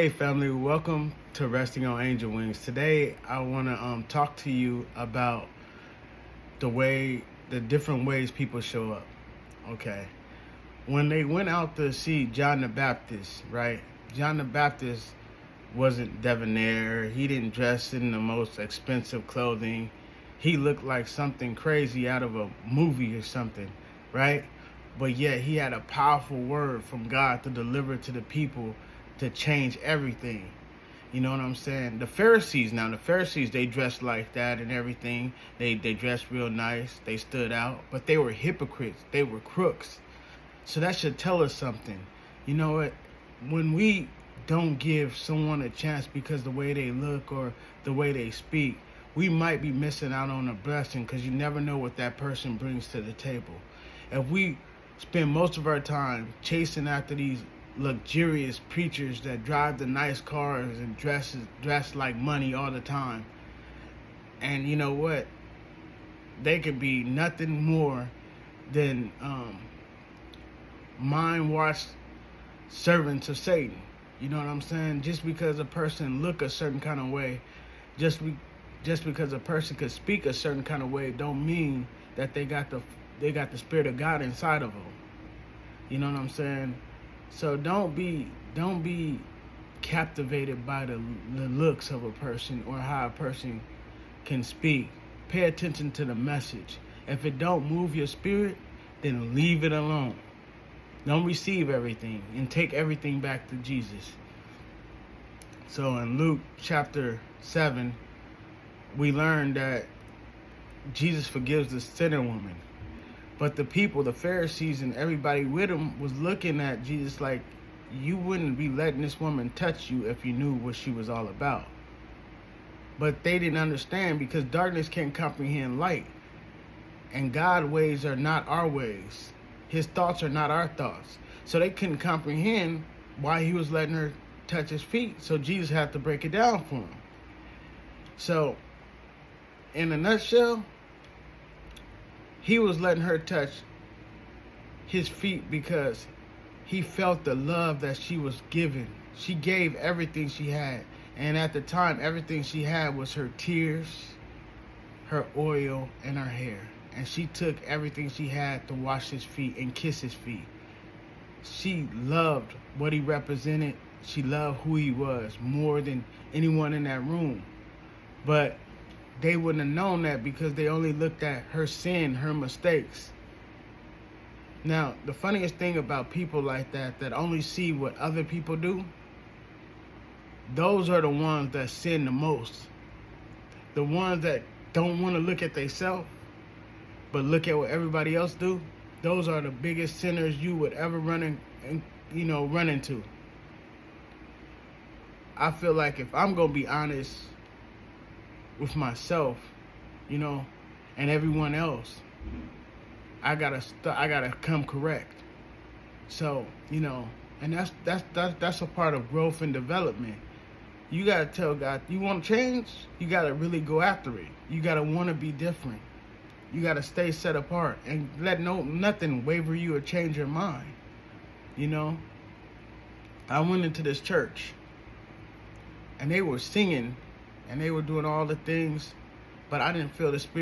Hey family, welcome to Resting on Angel Wings. Today I want to talk to you about the different ways people show up. Okay, when they went out to see John the Baptist, right? John the Baptist wasn't debonair. He didn't dress in the most expensive clothing. He looked like something crazy out of a movie or something, right? But yet he had a powerful word from God to deliver to the people to change everything. You know what I'm saying? The Pharisees, they dressed like that and everything. They dressed real nice. They stood out, but they were hypocrites. They were crooks. So that should tell us something. You know what? When we don't give someone a chance because the way they look or the way they speak, we might be missing out on a blessing, because you never know what that person brings to the table. If we spend most of our time chasing after these luxurious preachers that drive the nice cars and dress like money all the time, and you know what, they could be nothing more than mind-washed servants of Satan. You know what I'm saying? Just because a person look a certain kind of way, just because a person could speak a certain kind of way, don't mean that they got the Spirit of God inside of them. You know what I'm saying? So don't be captivated by the looks of a person or how a person can speak. Pay attention to the message. If it don't move your spirit, then leave it alone. Don't receive everything and take everything back to Jesus. So in Luke chapter 7, we learn that Jesus forgives the sinner woman. But the people, the Pharisees and everybody with him, was looking at Jesus like, you wouldn't be letting this woman touch you if you knew what she was all about. But they didn't understand, because darkness can't comprehend light. And God's ways are not our ways. His thoughts are not our thoughts. So they couldn't comprehend why he was letting her touch his feet. So Jesus had to break it down for him. So, in a nutshell, he was letting her touch his feet because he felt the love that she was giving. She gave everything she had. And at the time, everything she had was her tears, her oil, and her hair. And she took everything she had to wash his feet and kiss his feet. She loved what he represented. She loved who he was more than anyone in that room. But they wouldn't have known that because they only looked at her sin, her mistakes. Now, the funniest thing about people like that only see what other people do, those are the ones that sin the most. The ones that don't want to look at themselves, but look at what everybody else do, those are the biggest sinners you would ever run into. I feel like if I'm going to be honest with myself, and everyone else, I gotta come correct. So, and that's a part of growth and development. You gotta tell God, you want to change, you gotta really go after it. You gotta want to be different. You gotta stay set apart and let nothing waver you or change your mind. I went into this church and they were singing and they were doing all the things, but I didn't feel the Spirit.